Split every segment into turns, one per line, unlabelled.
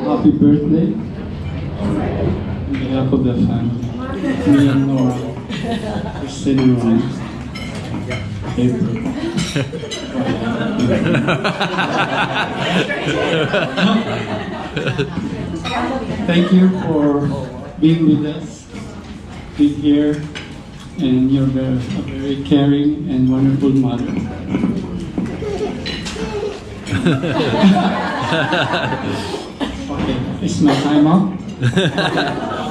happy birthday on behalf of the family. Me and Nora, Christine and Ryan. April. Thank you for being with us, being here, and you're a very caring and wonderful mother. Okay, it's my time up.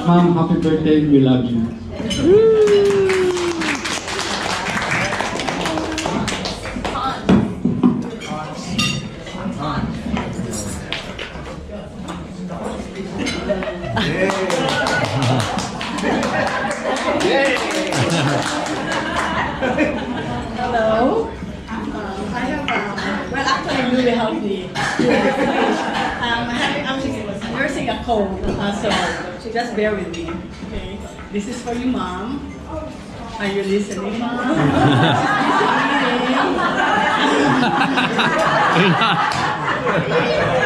Mom, happy birthday, we love you.
Hello. I have, well, actually, I'm really healthy. I'm nursing a cold, so just bear with me. Okay. This is for you, Mom. Are you listening, Mom?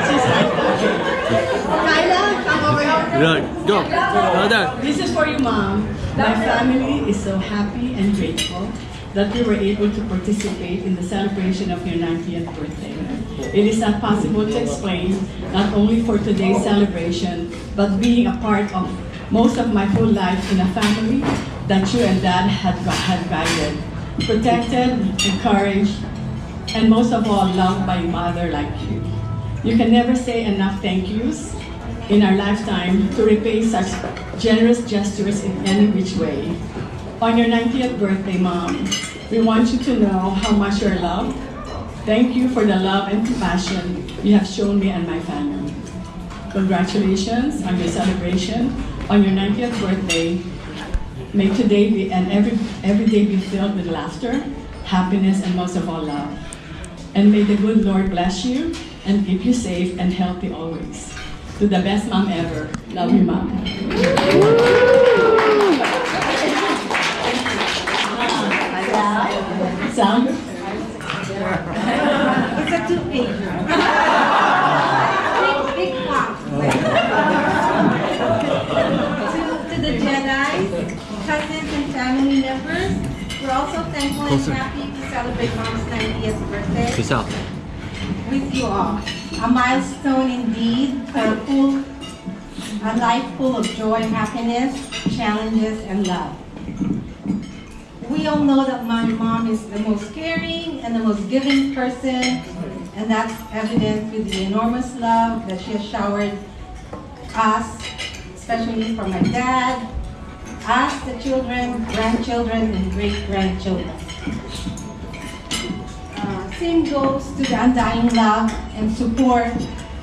She's like, Kyla, come over here.
Go. Well done.
This is for you, Mom. My family is so happy and grateful that we were able to participate in the celebration of your 90th birthday. It is not possible to explain, not only for today's celebration, but being a part of most of my whole life in a family that you and Dad had guided, protected, encouraged, and most of all, loved by a mother like you. You can never say enough thank yous in our lifetime to repay such generous gestures in any which way. On your 90th birthday, Mom, we want you to know how much you're loved. Thank you for the love and compassion you have shown me and my family. Congratulations on your celebration on your 90th birthday. May today be and every day be filled with laughter, happiness, and most of all, love. And may the good Lord bless you and keep you safe and healthy always. To the best mom ever. Love you, Mom. Sound?
It's a two-pager. Big one. To the Jedi, cousins and family members, we're also thankful and happy to celebrate Mom's 90th birthday
Peace out.
with you all. A milestone indeed, a life full of joy, happiness, challenges, and love. We all know that my mom is the most caring and the most giving person, and that's evident with the enormous love that she has showered us, especially for my dad, us, the children, grandchildren, and great-grandchildren. Same goes to the undying love and support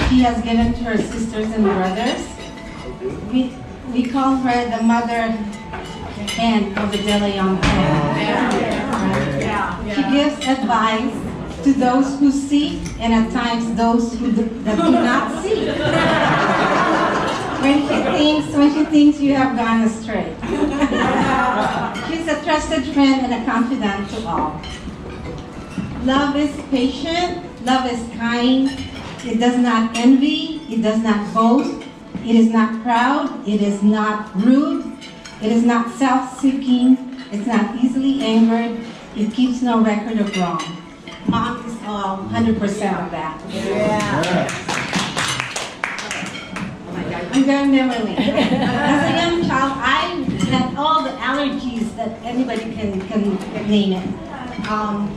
she has given to her sisters and brothers. We call her the mother hen of the De Leon family. She gives advice to those who see and at times those that do not see. When she thinks you have gone astray. She's a trusted friend and a confidant to all. Love is patient, love is kind, it does not envy, it does not boast, it is not proud, it is not rude, it is not self-seeking, it's not easily angered, it keeps no record of wrong. Mom is all 100% of that. Yeah. Oh my God, I'm very memory. As a young child, I had all the allergies that anybody can name it.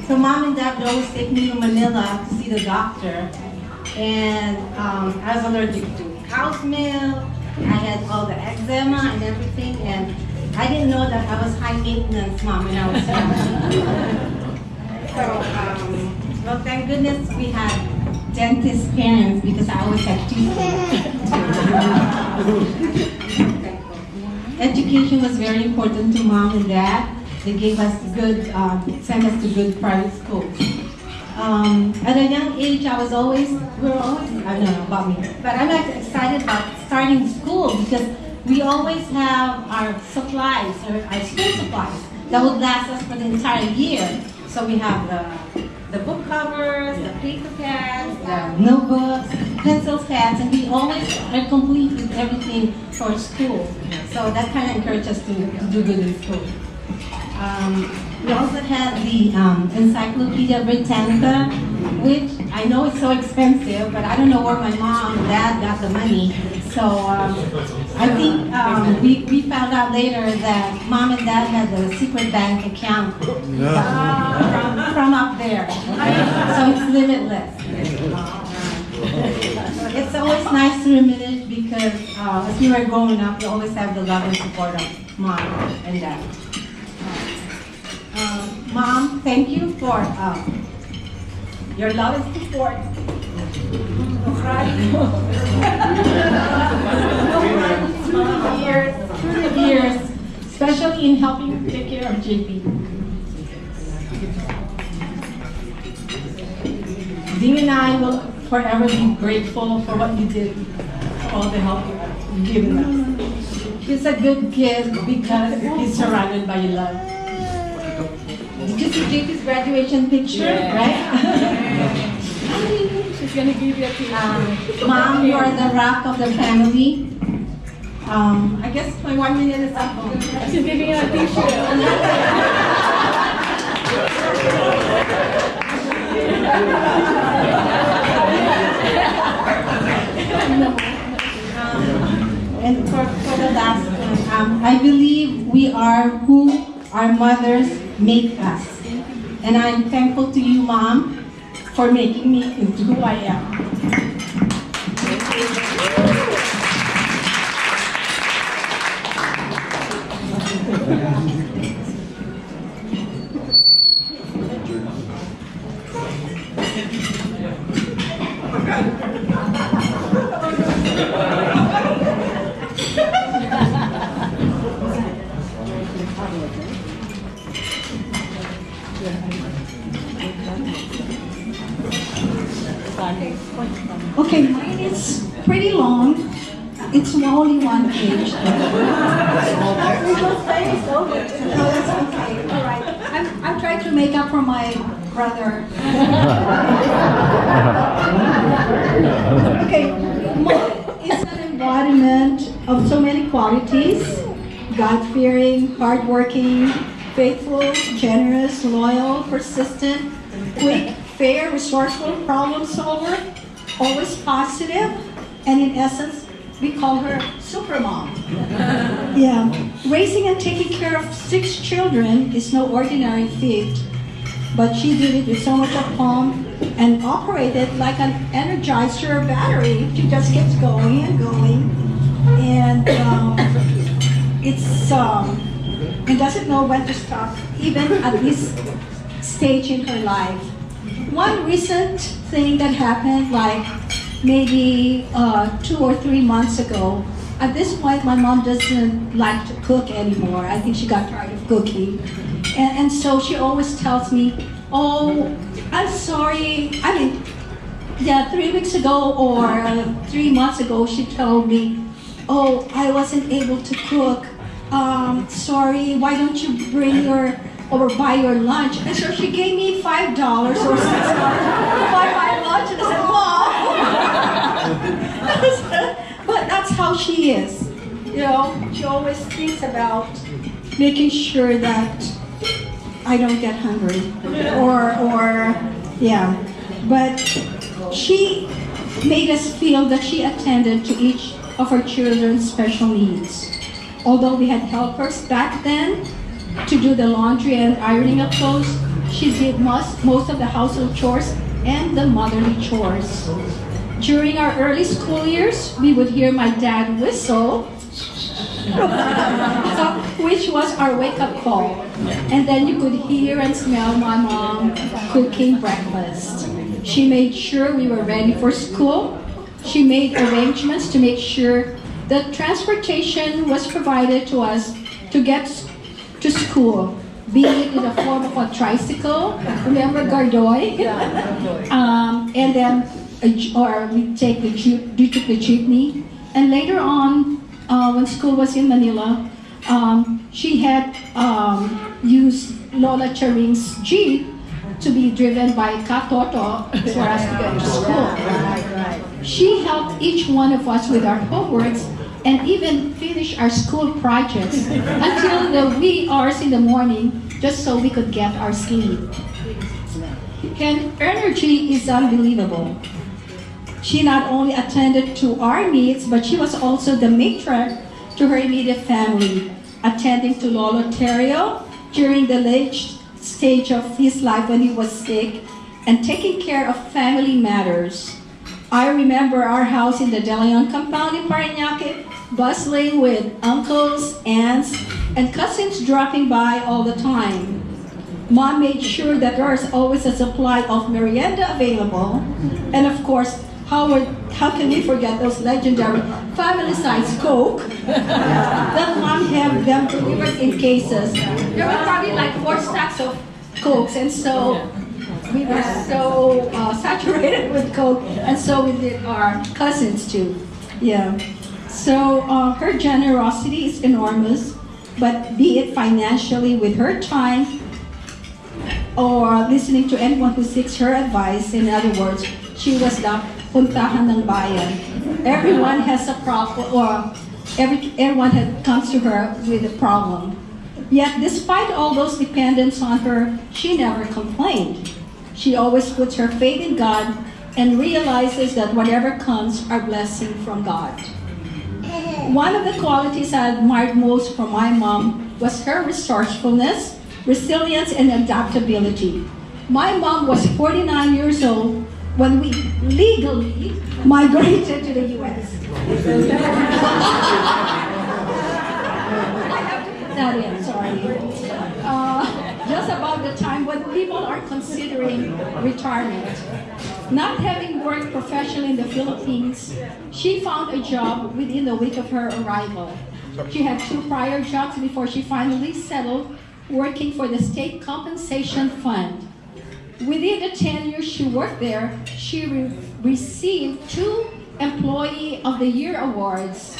So Mom and Dad would always take me to Manila to see the doctor. And I was allergic to cow's milk. I had all the eczema and everything. And I didn't know that I was high maintenance, Mom, when I was young. So, well, thank goodness we had dentist parents because I always had teeth. Education was very important to Mom and Dad. They gave us good, sent us to good private schools. At a young age, I was always, I don't know about me, but I'm excited about starting school because we always have our supplies, or our school supplies, that would last us for the entire year. So we have the book covers, the paper pads, the notebooks, pencils, pads, and we always are complete with everything for school. So that kind of encouraged us to do good in school. We also had the Encyclopedia Britannica, which I know is so expensive, but I don't know where my mom and dad got the money. So I think we found out later that mom and dad had the secret bank account from up there. So it's limitless. It's always nice to reminisce because as we were growing up, we always have the love and support of mom and dad. Mom, thank you for your love and support. Through the years, especially in helping take care of JP. Ding and I will forever be grateful for what you did, for all the help you've given us. He's a good kid because he's surrounded by love. Did you see JP's graduation picture, right?
She's gonna give you a piece.
Mom, you are the rock of the family. I guess my 1 minute is up.
She's giving you a t-shirt.
And for the last one, I believe we are who our mothers make us. And I'm thankful to you, Mom, for making me into who I am.
Okay, mine is pretty long. It's only one page. No, that's okay. All right. I'm trying to make up for my brother. Okay, mine is an embodiment of so many qualities: God-fearing, hardworking, faithful, generous, loyal, persistent, quick, fair, resourceful, problem solver, always positive, and in essence, we call her Supermom. Yeah, raising and taking care of 6 children is no ordinary feat, but she did it with so much aplomb and operated like an Energizer battery. She just keeps going and going, and and doesn't know when to stop, even at this stage in her life. One recent thing that happened, like maybe 2 or 3 months ago, at this point my mom doesn't like to cook anymore. I think she got tired of cooking. And so she always tells me, oh, I'm sorry. I mean, yeah, 3 weeks ago or 3 months ago, she told me, oh, I wasn't able to cook. Sorry, why don't you bring or buy your lunch? And so she gave me $5 or $6 to buy my lunch, and I said, Mom! But that's how she is. You know, she always thinks about making sure that I don't get hungry. Yeah. But she made us feel that she attended to each of her children's special needs. Although we had helpers back then to do the laundry and ironing of clothes, she did most of the household chores and the motherly chores. During our early school years, we would hear my dad whistle, which was our wake-up call. And then you could hear and smell my mom cooking breakfast. She made sure we were ready for school. She made arrangements to make sure that transportation was provided to us to get to school, be it in the form of a tricycle, remember Gardoy? And then, or we took the jeepney. And later on, when school was in Manila, she had used Lola Charing's jeep to be driven by katoto for us to go to school. She helped each one of us with our homeworks and even finish our school projects until the wee hours in the morning just so we could get our sleep. And energy is unbelievable. She not only attended to our needs, but she was also the matron to her immediate family, attending to Lolo Terrio during the late stage of his life when he was sick, and taking care of family matters. I remember our house in the De Leon compound in Parañaque bustling with uncles, aunts, and cousins dropping by all the time. Mom made sure that there is always a supply of merienda available, and of course, how can we forget those legendary family-sized Coke that Mom had them delivered in cases. There were probably like 4 stacks of Cokes, and so we were so saturated with Coke, and so we did our cousins too. Yeah. So her generosity is enormous, but be it financially with her time or listening to anyone who seeks her advice, in other words, she was the puntahan ng bayan. Everyone has a problem, or everyone comes to her with a problem. Yet, despite all those dependents on her, she never complained. She always puts her faith in God and realizes that whatever comes are blessings from God. One of the qualities I admired most from my mom was her resourcefulness, resilience, and adaptability. My mom was 49 years old when we legally migrated to the U.S. I have to put that in, sorry. Just about the time when people are considering retirement. Not having worked professionally in the Philippines, she found a job within the week of her arrival. She had 2 prior jobs before she finally settled working for the State Compensation Fund. Within the 10 years she worked there, she received 2 Employee of the Year awards.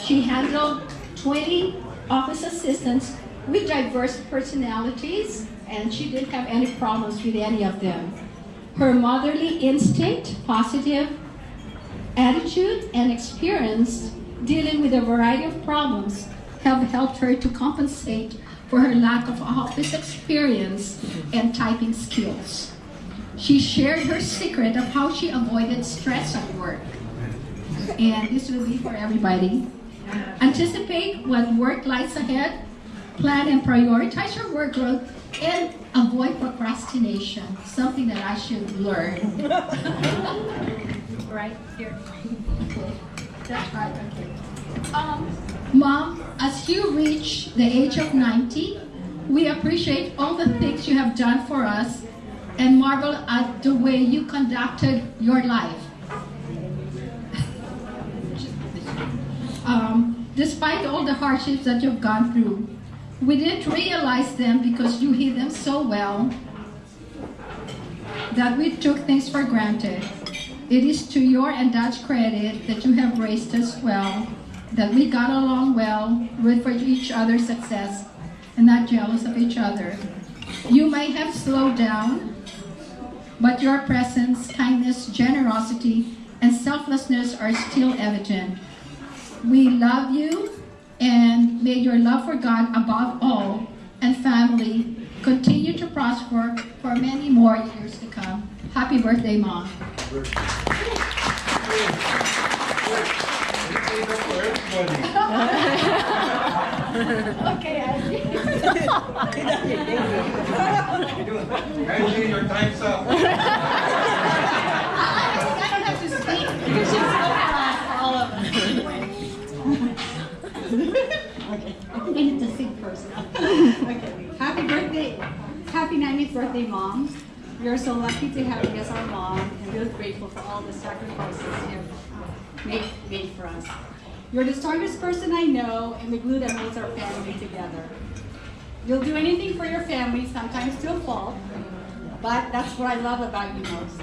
She handled 20 office assistants with diverse personalities, and she didn't have any problems with any of them. Her motherly instinct, positive attitude, and experience dealing with a variety of problems have helped her to compensate for her lack of office experience and typing skills. She shared her secret of how she avoided stress at work. And this will be for everybody. Anticipate what work lies ahead, plan and prioritize your workload, and avoid procrastination, something that I should learn. Right here. Okay. That's right. Okay. Mom, as you reach the age of 90, we appreciate all the things you have done for us and marvel at the way you conducted your life. Despite all the hardships that you've gone through, we didn't realize them because you hid them so well that we took things for granted. It is to your and Dad's credit that you have raised us well, that we got along well, root for each other's success, and not jealous of each other. You may have slowed down, but your presence, kindness, generosity, and selflessness are still evident. We love you, and may your love for God above all and family continue to prosper for many more years to come. Happy birthday, Mom. Okay, Angie.
Angie, your time's up.
I don't have to speak. You should still have all of us. Okay, I think I need to sing first.
Okay. Happy birthday. Happy 90th birthday, Mom. We are so lucky to have you as our mom, and we're grateful for all the sacrifices you have made for us. You're the strongest person I know and the glue that holds our family together. You'll do anything for your family, sometimes to a fault, but that's what I love about you most.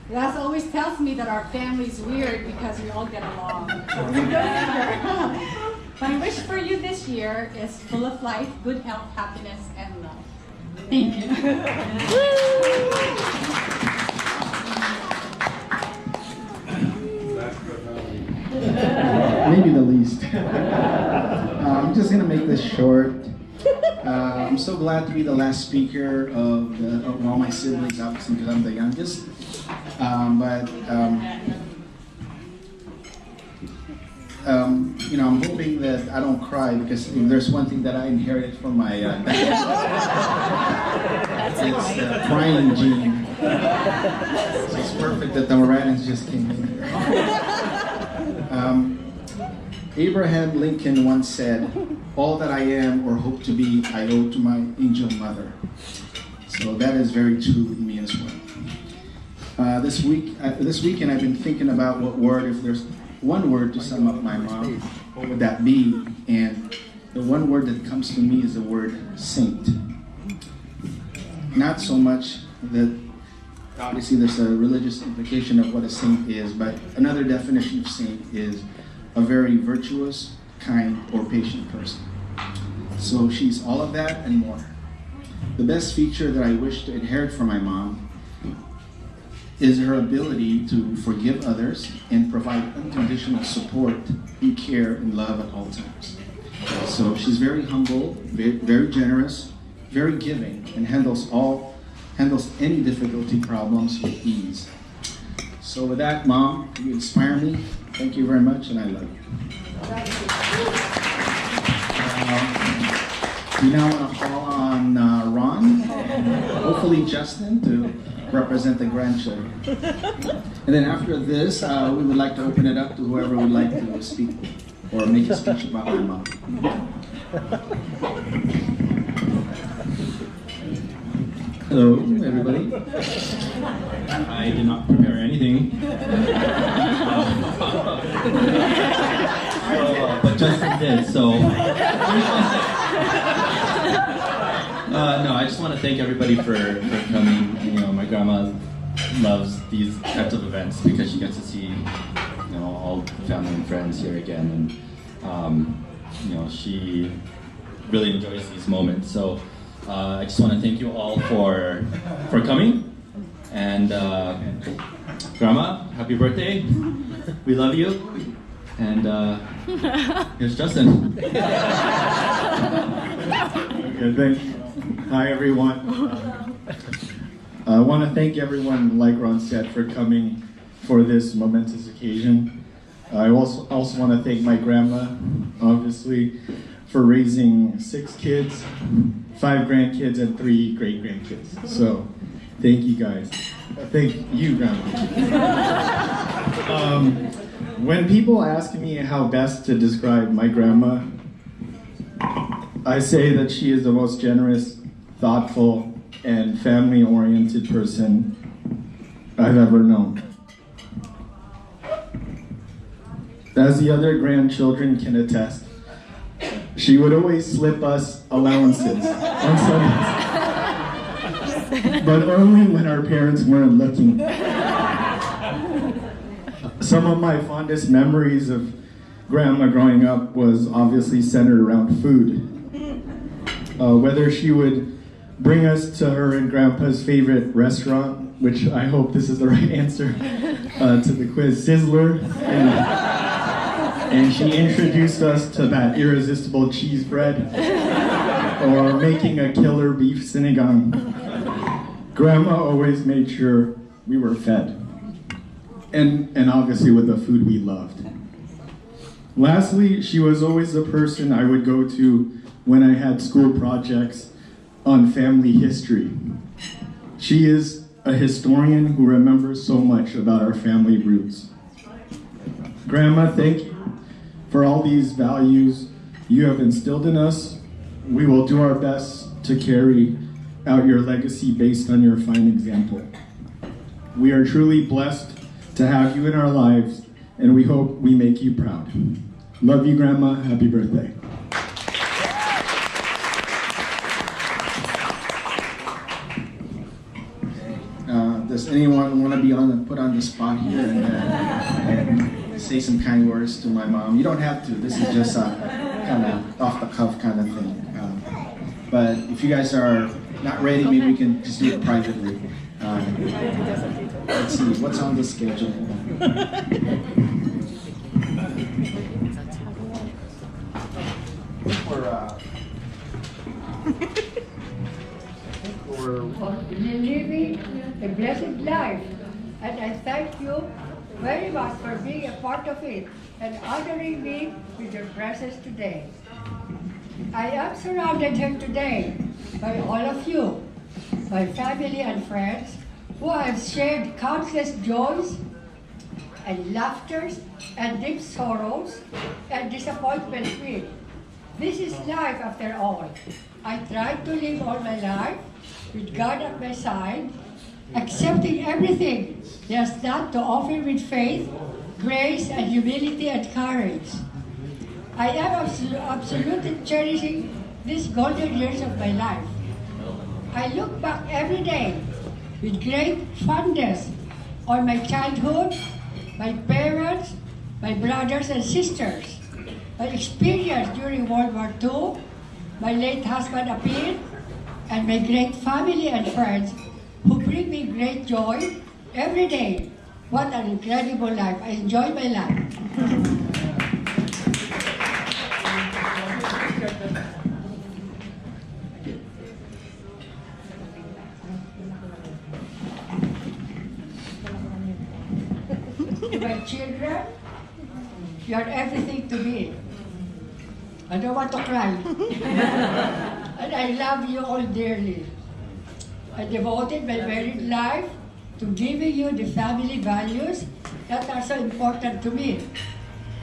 Raz always tells me that our family's weird because we all get along. So we go together. My wish for you this year is full of life, good health, happiness, and love.
Thank you.
Maybe the least. I'm just gonna make this short. I'm so glad to be the last speaker of all my siblings, obviously because I'm the youngest. I'm hoping that I don't cry because if there's one thing that I inherited from my dad, it's the crying gene. So it's perfect that the Moranis just came in here. Abraham Lincoln once said, "All that I am or hope to be, I owe to my angel mother." So that is very true with me as well. This weekend I've been thinking about what word, if there's one word to sum up my mom, what would that be? And the one word that comes to me is the word saint. Not so much that obviously there's a religious implication of what a saint is, but another definition of saint is a very virtuous, kind, or patient person. So she's all of that and more. The best feature that I wish to inherit from my mom is her ability to forgive others and provide unconditional support and care and love at all times. So she's very humble, very generous, very giving, and handles any difficulty problems with ease. So with that, Mom, you inspire me. Thank you very much, and I love you. We now want to call on Ron, hopefully Justin, to represent the grandchildren. And then after this, we would like to open it up to whoever would like to speak or make a speech about my mom.
Hello, everybody. I did not prepare anything. But Justin did, so. No, I just want to thank everybody for coming. You know, my grandma loves these types of events because she gets to see, all family and friends here again, and she really enjoys these moments. So I just want to thank you all for coming, and Grandma, happy birthday! We love you, and here's Justin.
Okay, thanks. Hi, everyone. I want to thank everyone, like Ron said, for coming for this momentous occasion. I also want to thank my grandma, obviously, for raising 6 kids, 5 grandkids, and 3 great-grandkids. So, thank you guys. Thank you, Grandma. When people ask me how best to describe my grandma, I say that she is the most generous, thoughtful, and family-oriented person I've ever known. As the other grandchildren can attest, she would always slip us allowances on Sundays, but only when our parents weren't looking. Some of my fondest memories of Grandma growing up was obviously centered around food. Whether she would bring us to her and Grandpa's favorite restaurant, which I hope this is the right answer to the quiz, Sizzler, and she introduced us to that irresistible cheese bread, or making a killer beef sinigang. Grandma always made sure we were fed, and obviously with the food we loved. Lastly, she was always the person I would go to when I had school projects on family history. She is a historian who remembers so much about our family roots. Grandma, thank you for all these values you have instilled in us. We will do our best to carry out your legacy based on your fine example. We are truly blessed to have you in our lives, and we hope we make you proud. Love you, Grandma. Happy birthday. Does anyone want to be put on the spot here and say some kind words to my mom? You don't have to. This is just a kind of off the cuff kind of thing. But if you guys are not ready, maybe we can just do it privately. Let's see, what's on the schedule?
You're living a blessed life, and I thank you very much for being a part of it and honoring me with your presence today. I am surrounded here today by all of you, my family and friends, who I have shared countless joys and laughters and deep sorrows and disappointments with. This is life after all. I tried to live all my life with God at my side, accepting everything He has done to offer with faith, grace, and humility and courage. I am absolutely cherishing these golden years of my life. I look back every day with great fondness on my childhood, my parents, my brothers and sisters, my experience during World War II, my late husband Apil, and my great family and friends who bring me great joy every day. What an incredible life. I enjoy my life. To my children, you are everything to me. I don't want to cry. And I love you all dearly. I devoted my married life to giving you the family values that are so important to me.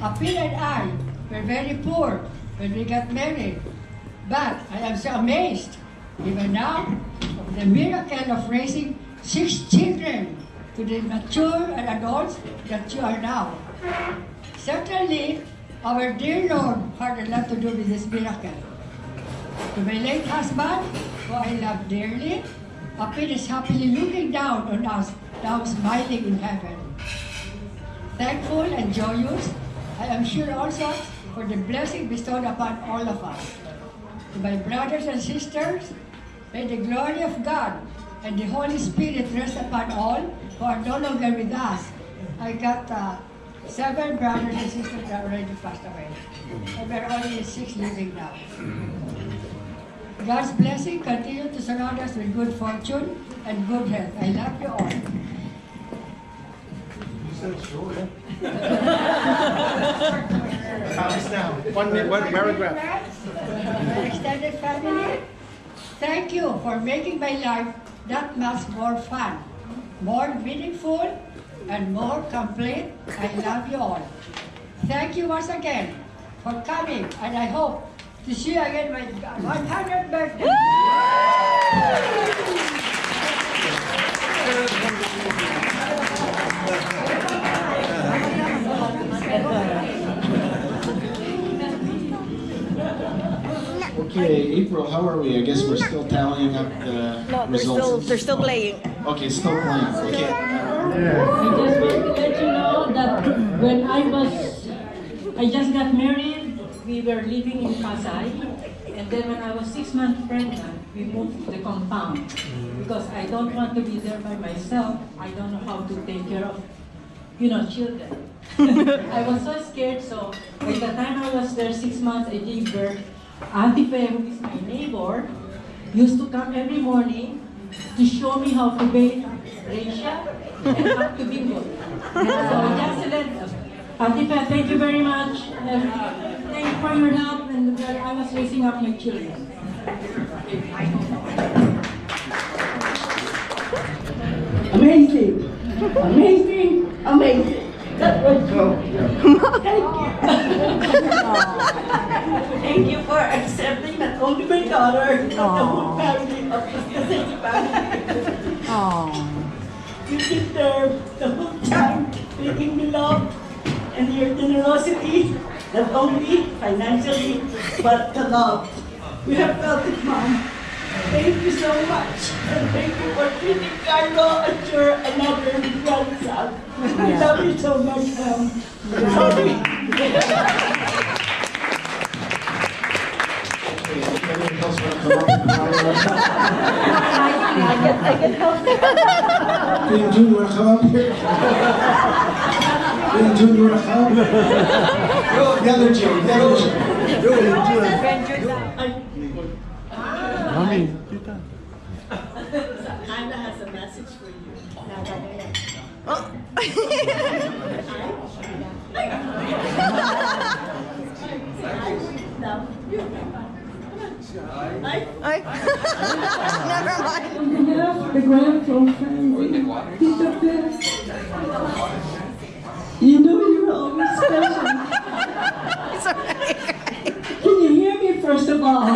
Apil and I were very poor when we got married, but I am so amazed, even now, of the miracle of raising 6 children to the mature and adults that you are now. Certainly, our dear Lord had a lot to do with this miracle. To my late husband, who I love dearly, Apil is happily looking down on us, now smiling in heaven. Thankful and joyous, I am sure also for the blessing bestowed upon all of us. To my brothers and sisters, may the glory of God and the Holy Spirit rest upon all who are no longer with us. I got 7 brothers and sisters that already passed away. And there are only 6 living now. God's blessing continue to surround us with good fortune and good health. I love you all.
One paragraph.
My extended family, thank you for making my life that much more fun, more meaningful, and more complete. I love you all. Thank you once again for coming, and I hope to see you again my 100th birthday.
Okay, April, how are we? I guess we're still tallying up the results.
They're still playing.
Okay, still playing. Okay.
I just want to let you know that when I just got married, we were living in Pasay, and then when I was 6 months pregnant, we moved to the compound because I don't want to be there by myself. I don't know how to take care of, children. I was so scared, so by the time I was there 6 months, I gave birth. Auntie Fe, who is my neighbor, used to come every morning to show me how to bathe Rachel and how to be good. So Jocelyn, Auntie Fe, thank you very much. Thank you for your help and I was raising up my children. Amazing! Amazing! Amazing! That was so. Thank you. Thank you for accepting not only my daughter, but the whole family of the Casey family. You deserve the whole time making me love and your generosity, not only financially, but the love. We have felt it, Mom. Thank you so much. And thank you for treating Carlo as your another grandson. I love you so much, Mom. Sorry.
else want to come up and cry right now?
I can help you.
Queen June, you want to come up here? Queen June, you want to come? The other June, the other June.
Mommy,
Anna has a message for you.
Never mind.
The Granville family, Tita Beth, you know you're always special.
It's alright.
Can you hear me first of all?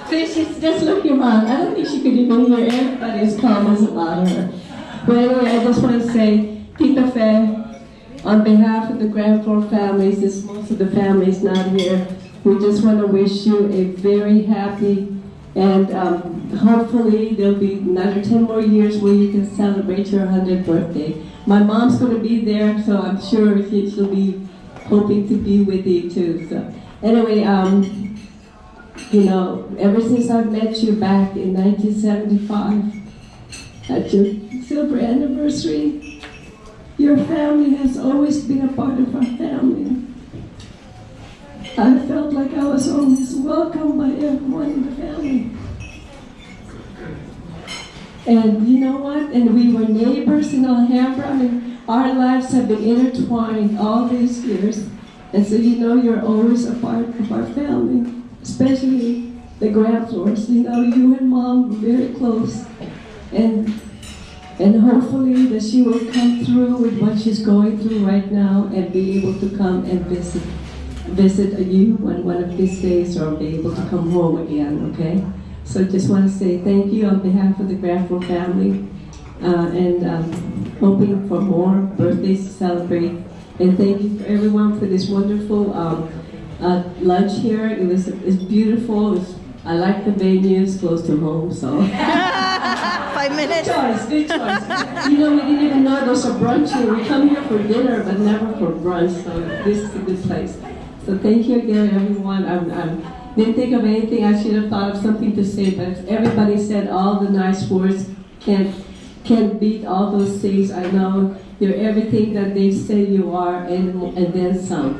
Please, just look your mom. I don't think she could even hear everybody's comments about her. But anyway, I just want to say, Tita Fe, on behalf of the Granville family, since most of the family is not here, we just want to wish you a very happy and hopefully there'll be another 10 more years where you can celebrate your 100th birthday. My mom's going to be there, so I'm sure she'll be hoping to be with you too. So anyway, you know, ever since I met you back in 1975 at your silver anniversary, your family has always been a part of our family. I felt like I was always welcomed by everyone in the family. And you know what? And we were neighbors in Alhambra. I mean, our lives have been intertwined all these years. And so you know you're always a part of our family, especially the Granvilles. You know, you and Mom were very close. And hopefully that she will come through with what she's going through right now and be able to come and visit you one of these days, or be able to come home again, okay? So just want to say thank you on behalf of the Granville family, and hoping for more birthdays to celebrate. And thank you for everyone for this wonderful lunch here. It's beautiful. I like the venue. It's close to home, so.
5 minutes.
Good choice. You know, we didn't even know there was a brunch here. We come here for dinner, but never for brunch, so this is a good place. So thank you again, everyone. I didn't think of anything. I should have thought of something to say, but everybody said all the nice words. Can't beat all those things. I know you're everything that they say you are, and then some.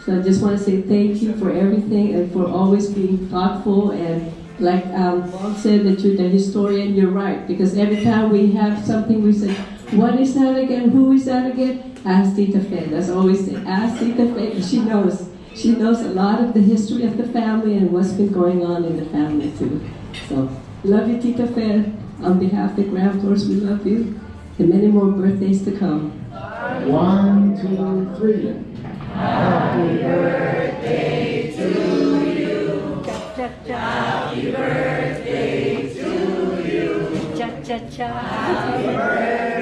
So I just want to say thank you for everything and for always being thoughtful. And like Bob said, that you're the historian, you're right. Because every time we have something, we say, what is that again? Who is that again? Ask Tita Fe. That's always say, ask Tita Fe, because she knows. She knows a lot of the history of the family and what's been going on in the family too. So, love you, Tita Fe. On behalf of the Granvilles, we love you. And many more birthdays to come.
1, 2, 3.
Happy birthday to you. Happy birthday to you. Happy birthday.